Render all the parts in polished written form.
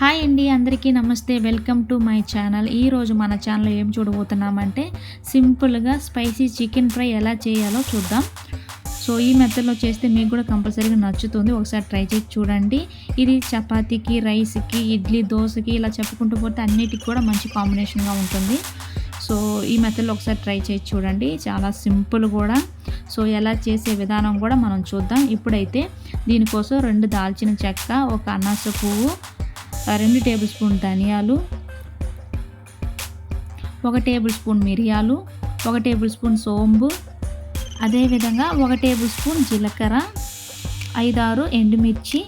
Hi అండి, అందరికీ నమస్తే. Welcome to my channel. ఈరోజు మన ఛానల్లో ఏం చూడబోతున్నామంటే సింపుల్గా స్పైసీ చికెన్ ఫ్రై ఎలా చేయాలో చూద్దాం. సో ఈ మెథడ్లో చేస్తే మీకు కూడా కంపల్సరీగా నచ్చుతుంది. ఒకసారి ట్రై చేసి చూడండి. ఇది చపాతీకి, రైస్కి, ఇడ్లీ, దోశకి ఇలా చెప్పుకుంటూ పోతే అన్నిటికి కూడా మంచి కాంబినేషన్గా ఉంటుంది. సో ఈ మెథడ్లో ఒకసారి ట్రై చేసి చూడండి. చాలా సింపుల్ కూడా. సో ఎలా చేసే విధానం కూడా మనం చూద్దాం. ఇప్పుడైతే దీనికోసం 2 దాల్చిన చెక్క, 1 అనాస పువ్వు, 2 టేబుల్ స్పూన్ ధనియాలు, 1 టేబుల్ స్పూన్ మిరియాలు, 1 టేబుల్ స్పూన్ సోంపు, అదేవిధంగా 1 టేబుల్ స్పూన్ జీలకర్ర, 5-6 ఎండుమిర్చి,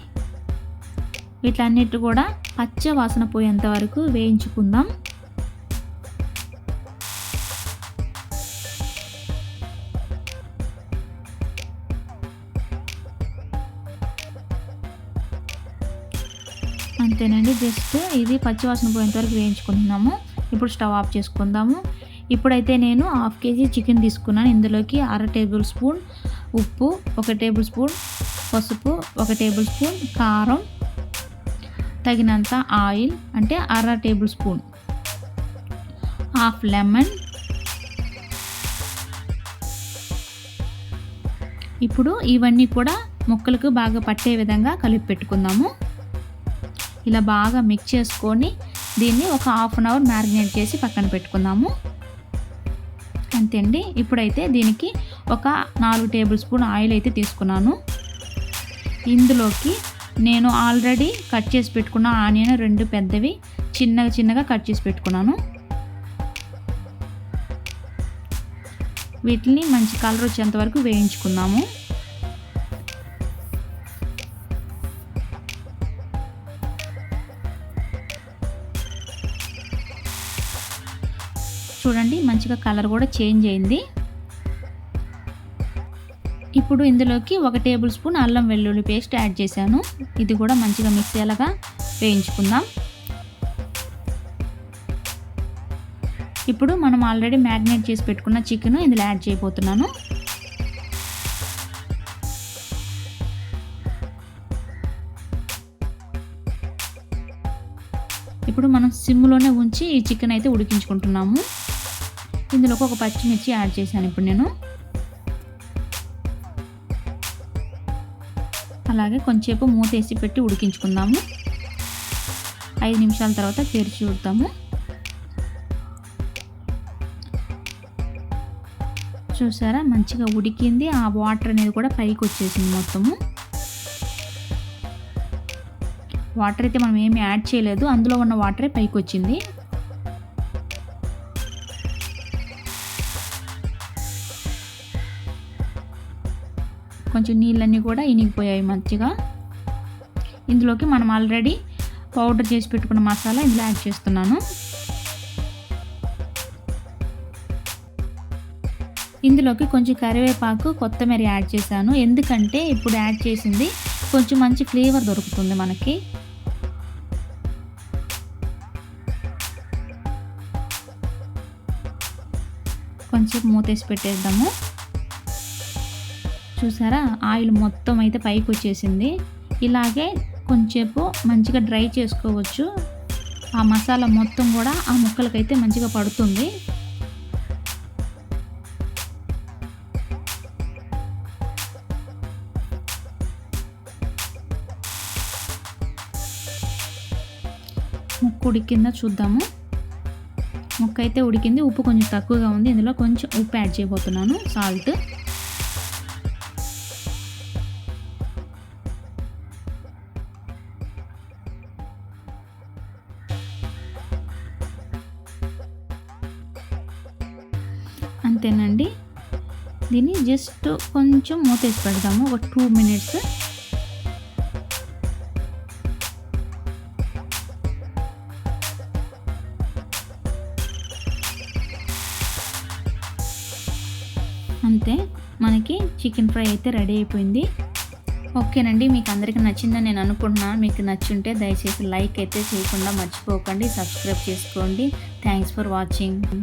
వీటన్నిటి కూడా పచ్చ వాసన పోయేంత వరకు వేయించుకుందాం. అంతేనండి, జస్ట్ ఇది పచ్చివాసన పోయేంత వరకు వేయించుకుంటున్నాము. ఇప్పుడు స్టవ్ ఆఫ్ చేసుకుందాము. ఇప్పుడైతే నేను 1/2 కేజీ చికెన్ తీసుకున్నాను. ఇందులోకి 1/2 టేబుల్ స్పూన్ ఉప్పు, 1 టేబుల్ స్పూన్ పసుపు, 1 టేబుల్ స్పూన్ కారం, తగినంత ఆయిల్ అంటే 1/2 టేబుల్ స్పూన్, 1/2 లెమన్. ఇప్పుడు ఇవన్నీ కూడా ముక్కలకు బాగా పట్టే విధంగా కలిపి పెట్టుకుందాము. ఇలా బాగా మిక్స్ చేసుకొని దీన్ని ఒక 1/2 అవర్ మ్యారినేట్ చేసి పక్కన పెట్టుకుందాము. అంతే అండి. ఇప్పుడైతే దీనికి ఒక 4 టేబుల్ స్పూన్ ఆయిల్ అయితే తీసుకున్నాను. ఇందులోకి నేను ఆల్రెడీ కట్ చేసి పెట్టుకున్న ఆనియన్ 2 పెద్దవి చిన్నగా కట్ చేసి పెట్టుకున్నాను. వీటిని మంచి కలర్ వచ్చేంత వరకు వేయించుకుందాము. చూడండి, మంచిగా కలర్ కూడా చేంజ్ అయింది. ఇప్పుడు ఇందులోకి 1 టేబుల్ స్పూన్ అల్లం వెల్లుల్లి పేస్ట్ యాడ్ చేశాను. ఇది కూడా మంచిగా మిక్స్ అయ్యేలాగా వేయించుకుందాం. ఇప్పుడు మనం ఆల్రెడీ మ్యారినేట్ చేసి పెట్టుకున్న చికెన్ ఇందులో యాడ్ చేయబోతున్నాను. ఇప్పుడు మనం సిమ్లోనే ఉంచి ఈ చికెన్ అయితే ఉడికించుకుంటున్నాము. ఇందులోకి 1 పచ్చిమిర్చి యాడ్ చేశాను. ఇప్పుడు నేను అలాగే కొంచెంసేపు మూతేసి పెట్టి ఉడికించుకుందాము. 5 నిమిషాల తర్వాత తెరిచి చూద్దాము. చూసారా, మంచిగా ఉడికింది. ఆ వాటర్ అనేది కూడా పైకి వచ్చేసింది మొత్తము. వాటర్ అయితే మనం ఏమి యాడ్ చేయలేదు, అందులో ఉన్న వాటరే పైకి వచ్చింది. కొంచెం నీళ్ళన్నీ కూడా ఇనిగిపోయాయి మంచిగా. ఇందులోకి మనం ఆల్రెడీ పౌడర్ చేసి పెట్టుకున్న మసాలా ఇందులో యాడ్ చేస్తున్నాను. ఇందులోకి కొంచెం కరివేపాకు, కొత్తిమీర యాడ్ చేశాను. ఎందుకంటే ఇప్పుడు యాడ్ చేసింది కొంచెం మంచి ఫ్లేవర్ దొరుకుతుంది మనకి. కొంచెం మూతేసి పెట్టేద్దాము. చూసారా, ఆయిల్ మొత్తం అయితే పైకి వచ్చేసింది. ఇలాగే కొంచెంసేపు మంచిగా డ్రై చేసుకోవచ్చు. ఆ మసాలా మొత్తం కూడా ఆ ముక్కలకైతే మంచిగా పడుతుంది. ముక్క ఉడికిందా చూద్దాము. ముక్క అయితే ఉడికింది. ఉప్పు కొంచెం తక్కువగా ఉంది. ఇందులో కొంచెం ఉప్పు యాడ్ చేయబోతున్నాను, సాల్ట్. అంతేనండి. దీన్ని జస్ట్ కొంచెం మూతేసి పెడదాము, ఒక 2 మినిట్స్. అంతే, మనకి చికెన్ ఫ్రై అయితే రెడీ అయిపోయింది. ఓకేనండి, మీకు అందరికీ నచ్చిందని నేను అనుకుంటున్నాను. మీకు నచ్చుంటే దయచేసి లైక్ అయితే చేయకుండా మర్చిపోకండి, సబ్స్క్రైబ్ చేసుకోండి. Thanks for watching.